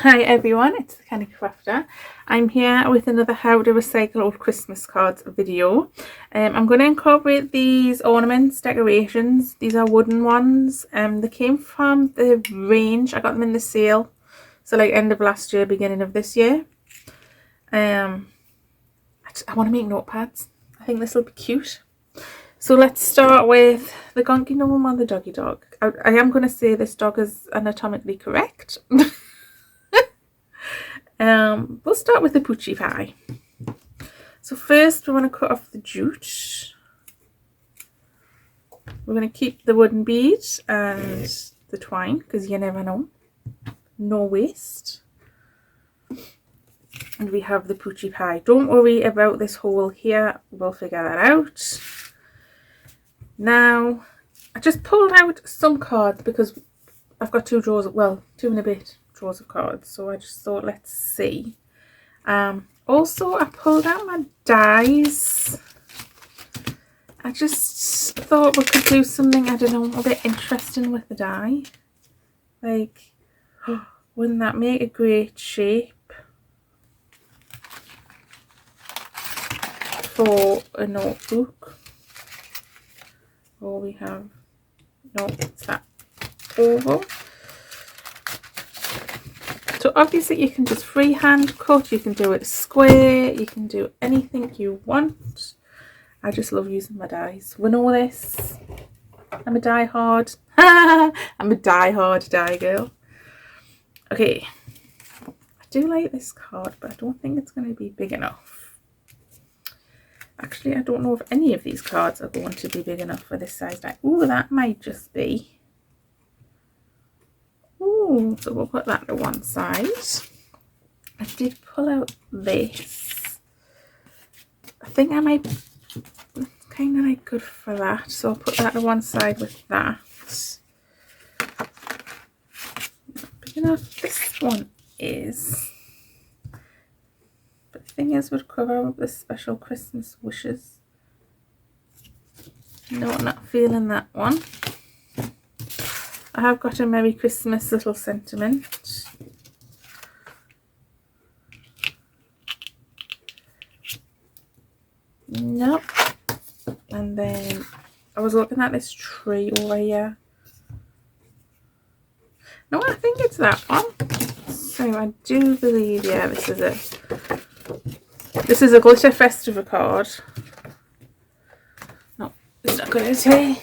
Hi everyone, it's the Candy Crafter. I'm here with another how to recycle old Christmas cards video. I'm going to incorporate these ornaments, decorations. These are wooden ones. They came from the range. I got them in the sale. So like end of last year, beginning of this year. I want to make notepads. I think this will be cute. So let's start with the gonky gnome or the doggy dog. I am going to say this dog is anatomically correct. We'll start with the poochie pie. So first we want to cut off the jute. We're going to keep the wooden bead and the twine because you never know. No waste. And we have the poochie pie. Don't worry about this hole here. We'll figure that out. Now, I just pulled out some cards because I've got two drawers, well, 2 and a bit drawers of cards. So I just thought, let's see. Also, I pulled out my dies. I just thought we could do something, I don't know, a bit interesting with the die. Like, wouldn't that make a great shape for a notebook? Or we have, no, it's that oval. So obviously you can just freehand cut, you can do it square, you can do anything you want. I just love using my dies. We know this. I'm a die hard. I'm a die hard die girl. Okay. I do like this card, but I don't think it's going to be big enough. Actually, I don't know if any of these cards are going to be big enough for this size die. Ooh, that might just be. Ooh, so we'll put that to one side. I did pull out this. I think I might kind of like good for that, so I'll put that to one side with that. But you know, this one is. But the thing is, we'd cover up the special Christmas wishes. No, I'm not feeling that one. I have got a Merry Christmas little sentiment. Nope. And then I was looking at this tree over here. No, I think it's that one. So I do believe, yeah, this is a glitter festival card. No, it's not good, is it?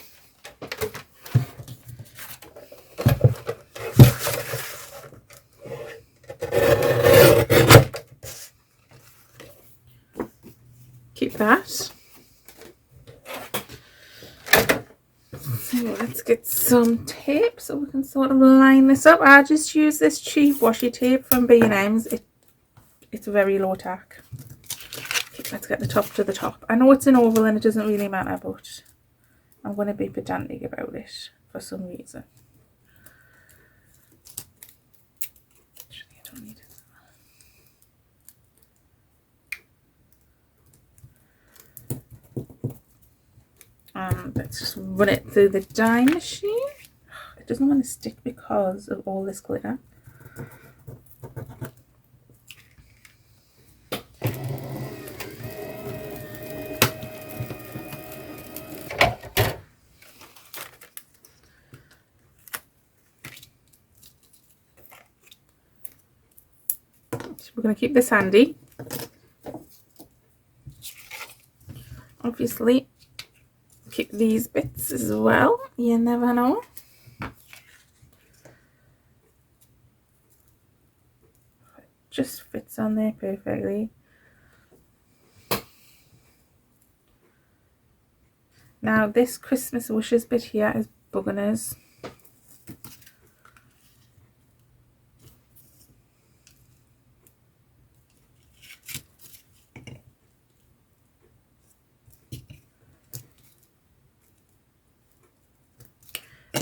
Keep that. So let's get some tape so we can sort of line this up. I just use this cheap washi tape from B&M's. It's very low tack. Okay, let's get the top to the top. I know it's an oval and it doesn't really matter, but I'm going to be pedantic about it for some reason. Actually, I don't need it. Let's just run it through the die machine. It doesn't want to stick because of all this glitter. So we're going to keep this handy. Obviously, keep these bits as well. You never know. It just fits on there perfectly. Now this Christmas wishes bit here is bugging us.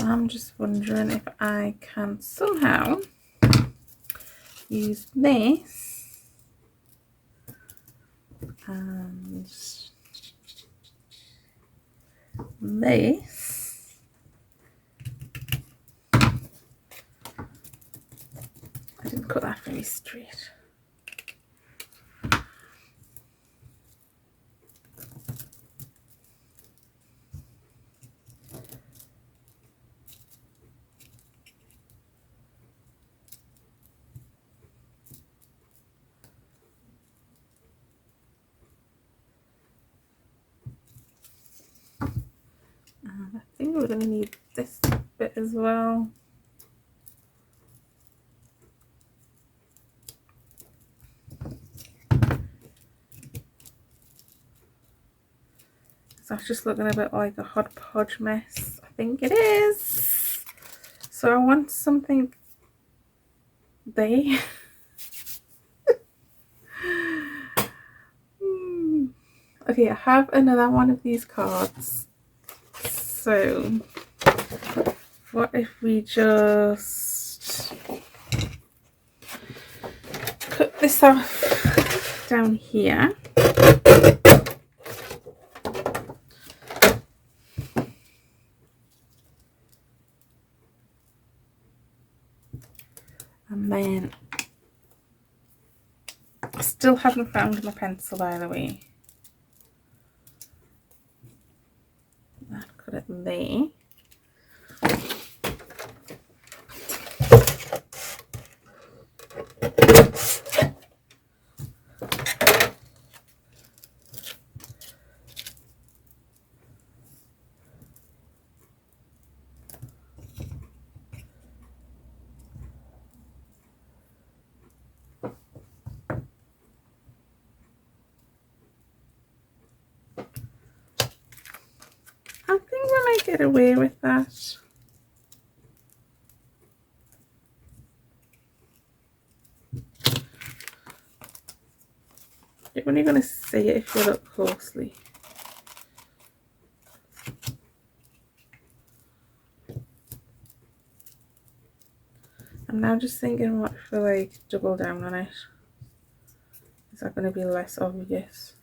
I'm just wondering if I can somehow use this and this I didn't cut that very straight. And I think we're going to need this bit as well. That's just looking a bit like a hodgepodge mess. I think it is. So I want something there. Okay, I have another one of these cards. So what if we just cut this off down here? And then I still haven't found my pencil, by the way. I'll cut it there. I think we might get away with that. You're only going to see it if you look closely. I'm now just thinking, what if I like double down on it? Is that going to be less obvious?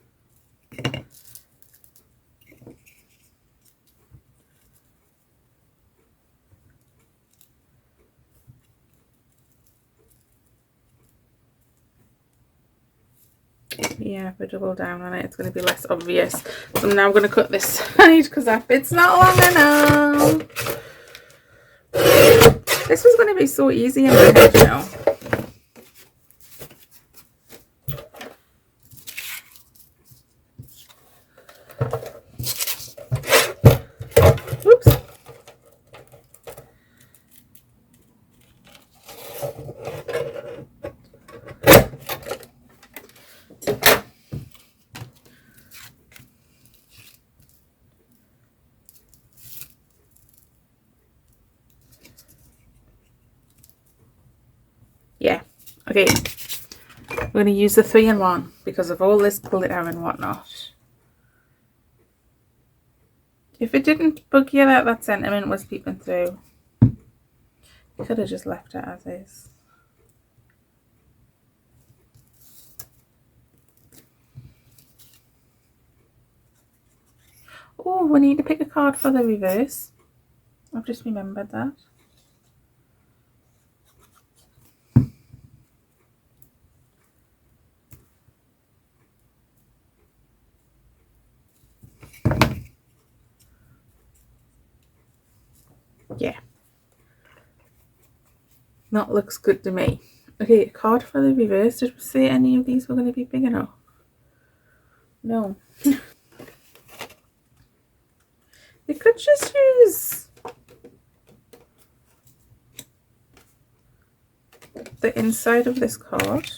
Yeah, if I double down on it, it's going to be less obvious. So I'm now going to cut this side because that bit's not long enough. This was going to be so easy in my head, you know. Oops. Yeah, okay. We're going to use the 3-in-1 because of all this glitter and whatnot. If it didn't bug you that that sentiment was peeping through, you could have just left it as is. Oh, we need to pick a card for the reverse. I've just remembered that. Yeah. That looks good to me. Okay, a card for the reverse. Did we say any of these were going to be big enough? No. You could just use the inside of this card.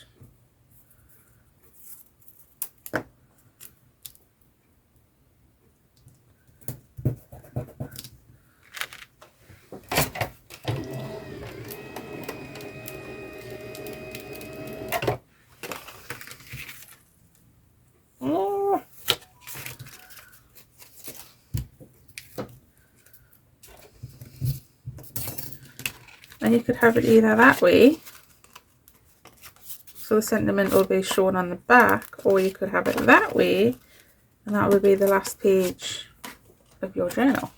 Oh. And you could have it either that way, so the sentiment will be shown on the back, or you could have it that way, and that would be the last page of your journal.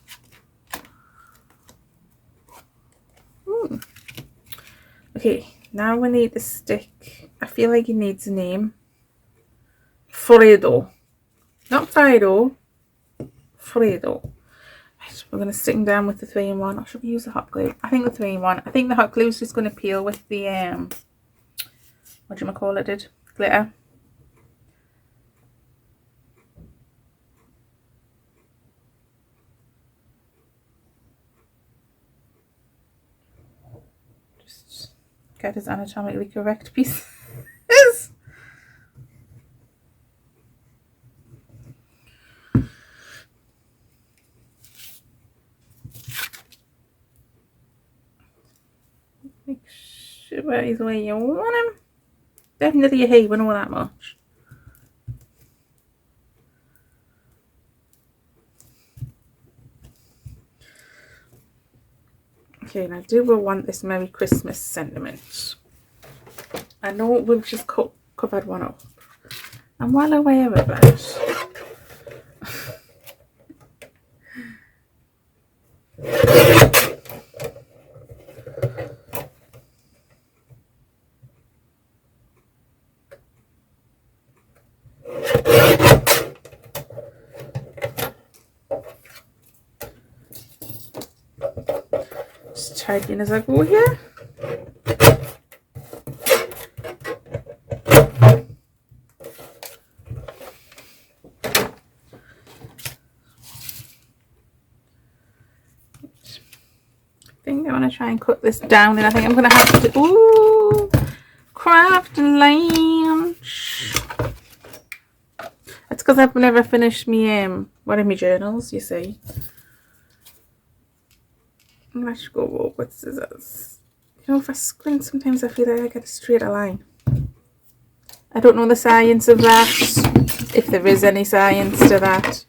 Okay, Now we need to stick, I feel like he needs a name. Fredo. Not Fido. Fredo. Right, we're going to stick him down with the 3-in-1. Or should we use the hot glue? I think the 3-in-1. I think the hot glue is just going to peel with the, what do you call it, glitter. Just get his anatomically correct pieces. Make sure he's where you want him. Definitely a he, we know that much. Okay, now do we want this Merry Christmas sentiment? I know we've just covered one up. I'm well aware of that. Just tidying as I go here. I think I want to try and cut this down, and I think I'm going to have to, ooh, craft lunch. That's because I've never finished one of my journals, you see. Let's go with scissors. You know, if I squint, sometimes I feel like I get a straighter line. I don't know the science of that, if there is any science to that.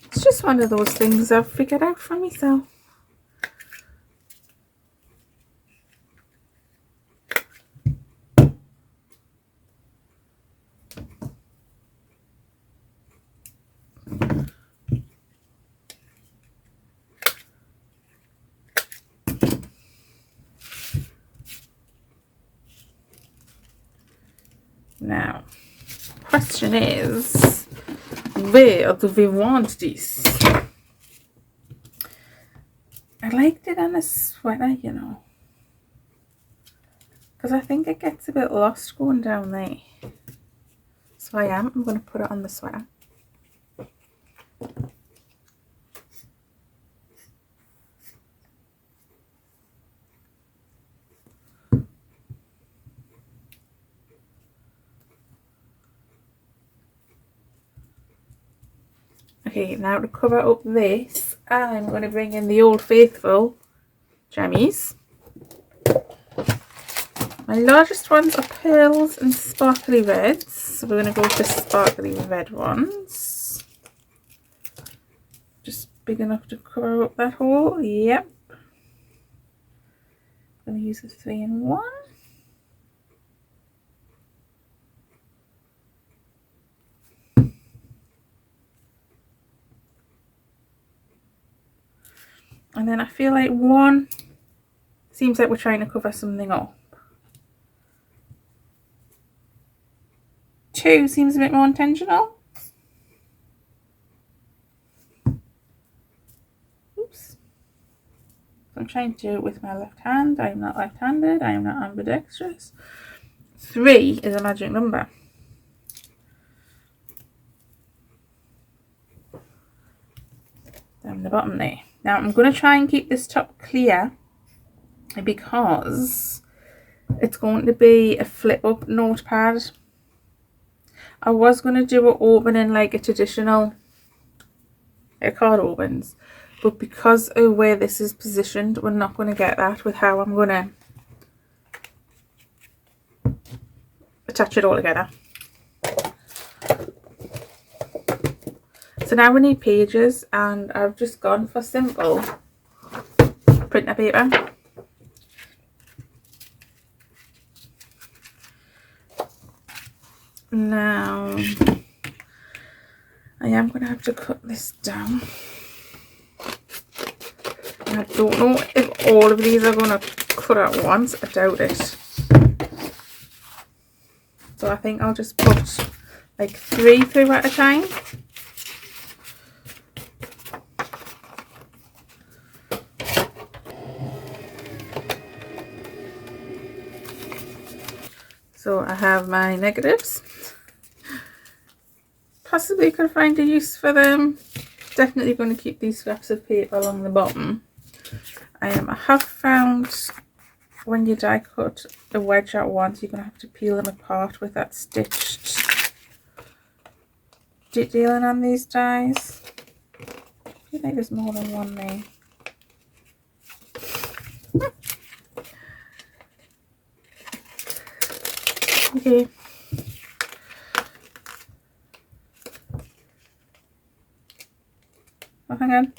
It's just one of those things I've figured out for myself. Now, question is, where do we want this? I liked it on a sweater, you know, because I think it gets a bit lost going down there. So I'm going to put it on the sweater. Okay, now to cover up this, I'm going to bring in the Old Faithful jammies. My largest ones are pearls and sparkly reds, so we're going to go with the sparkly red ones. Just big enough to cover up that hole. Yep. I'm going to use the 3-in-1. And then I feel like 1 seems like we're trying to cover something up. 2 seems a bit more intentional. Oops. I'm trying to do it with my left hand. I am not left-handed. I am not ambidextrous. 3 is a magic number. Down the bottom there. Now I'm going to try and keep this top clear because it's going to be a flip up notepad. I was going to do it opening like a traditional card opens, but because of where this is positioned, we're not going to get that with how I'm going to attach it all together. So now we need pages, and I've just gone for simple printer paper. Now I am going to have to cut this down. And I don't know if all of these are going to cut at once. I doubt it. so I think I'll just put like 3 through at a time. So I have my negatives. Possibly could find a use for them. Definitely going to keep these scraps of paper along the bottom. I have found when you die cut a wedge out once, you're going to have to peel them apart with that stitched detailing on these dies. I feel like there's more than one there. Okay. Oh, hang on.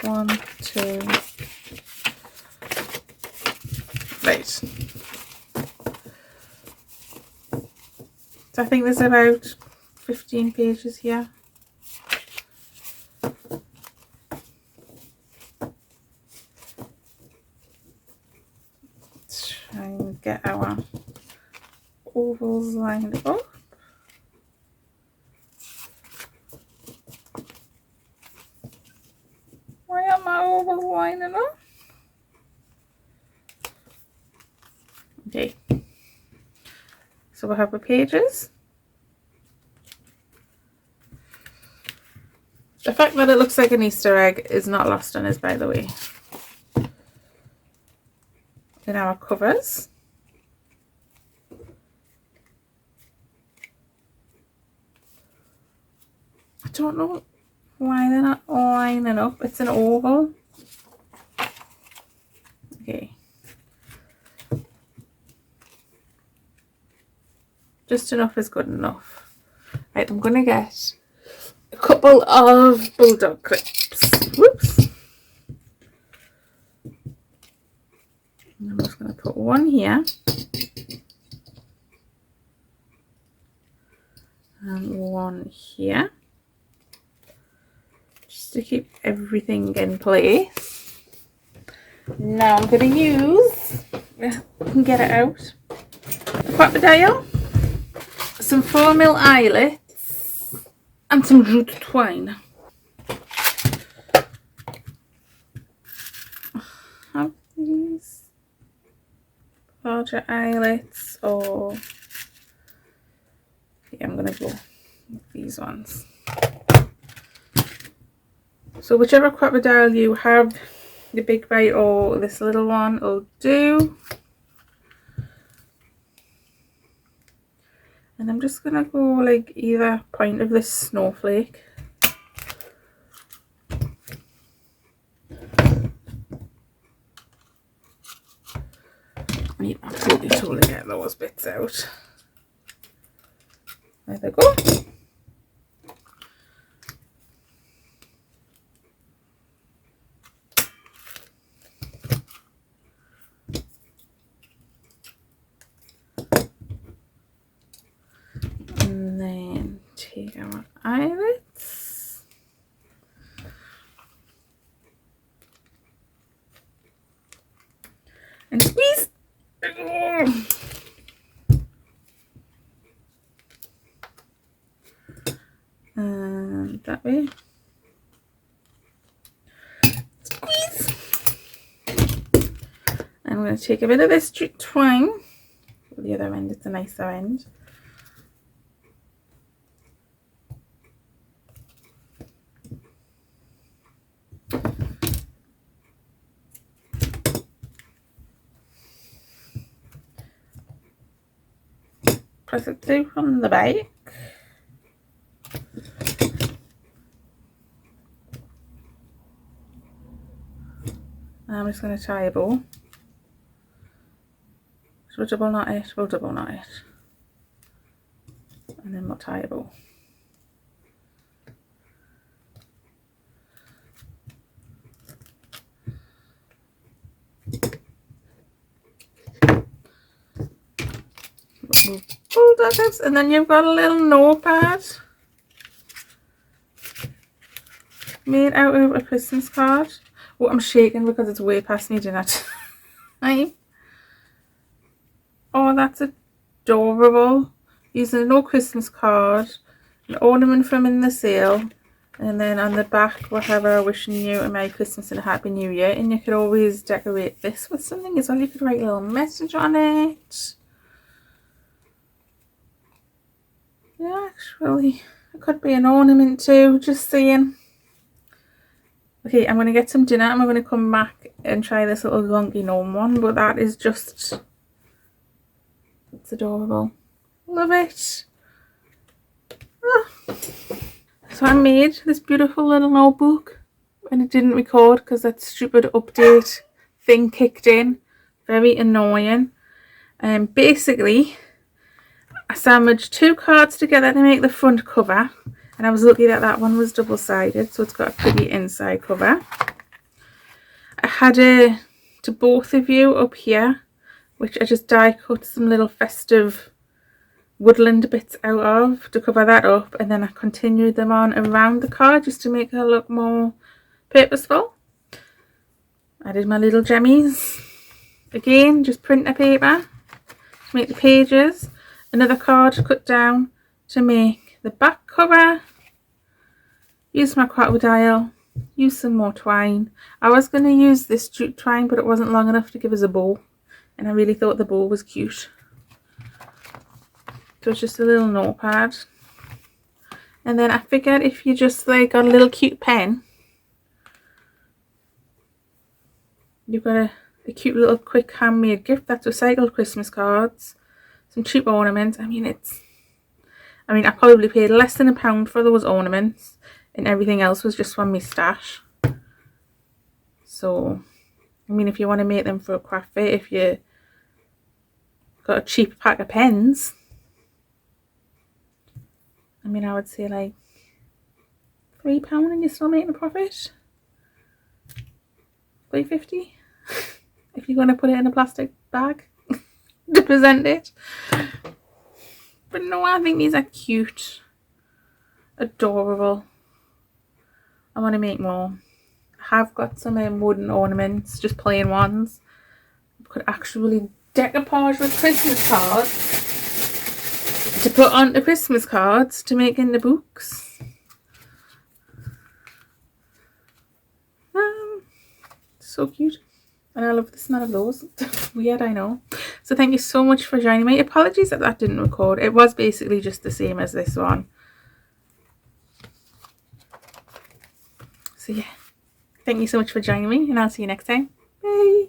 1, 2. Right. So I think there's about 15 pages here. Let's try and get our ovals lined up. Why are my ovals lining up? Okay. So we have the pages. The fact that it looks like an Easter egg is not lost on us, by the way. In our covers. I don't know why they're not lining up. It's an oval. Okay. Just enough is good enough. Right, I'm going to get a couple of bulldog clips. Whoops. I'm just going to put one here. And one here. Just to keep everything in place. Now I'm going to use, I can get it out, a crocodile, some 4mm eyelets, and some jute twine. Have these larger eyelets, or yeah, I'm going to go with these ones. So whichever crocodile you have, the big bite or this little one will do. And I'm just going to go like either point of this snowflake. I need my pokey tool to get those bits out. There they go. And then take our eyelets. And squeeze. And that way. Squeeze. I'm going to take a bit of this jute twine. The other end, it's a nicer end. Press it through from the back. I'm just going to tie a bow. So we'll double knot it, and then we'll tie a bow. Bulldoggers, and then you've got a little notepad made out of a Christmas card. Oh, I'm shaking because it's way past me dinner time. Oh, Oh, that's adorable. Using an old Christmas card, an ornament from in the sale, and then on the back we have a wishing you a Merry Christmas and a Happy New Year. And you could always decorate this with something as well. You could write a little message on it. Yeah, actually, it could be an ornament too, just saying. Okay, I'm going to get some dinner and we're going to come back and try this little wonky gnome one, but that is just, it's adorable. Love it. Ah. So I made this beautiful little notebook and it didn't record because that stupid update thing kicked in. Very annoying. And basically, I sandwiched 2 cards together to make the front cover. And I was lucky that that one was double-sided, so it's got a pretty inside cover. I had a to both of you up here, which I just die cut some little festive woodland bits out of to cover that up, and then I continued them on around the card just to make her look more purposeful. I did my little gemmies. Again, just printer paper to make the pages. Another card cut down to make the back cover. Use my crocodile, use some more twine. I was going to use this jute twine, but it wasn't long enough to give us a bow, and I really thought the bow was cute. So it's just a little notepad. And then I figured if you just like got a little cute pen, you've got a cute little quick handmade gift. That's recycled Christmas cards, some cheap ornaments. I mean, I probably paid less than £1 for those ornaments, and everything else was just from my stash. So, I mean, if you want to make them for a craft fair, if you got a cheap pack of pens, I mean, I would say like £3 and you're still making a profit. £3.50 if you're going to put it in a plastic bag to present it. But no, I think these are cute, adorable. I want to make more. I have got some wooden ornaments, just plain ones. I could actually decoupage with Christmas cards to put on the Christmas cards to make in the books. So cute. And I love the smell of those. Weird, I know. So thank you so much for joining me. Apologies that that didn't record. It was basically just the same as this one. So yeah, thank you so much for joining me, and I'll see you next time. Bye.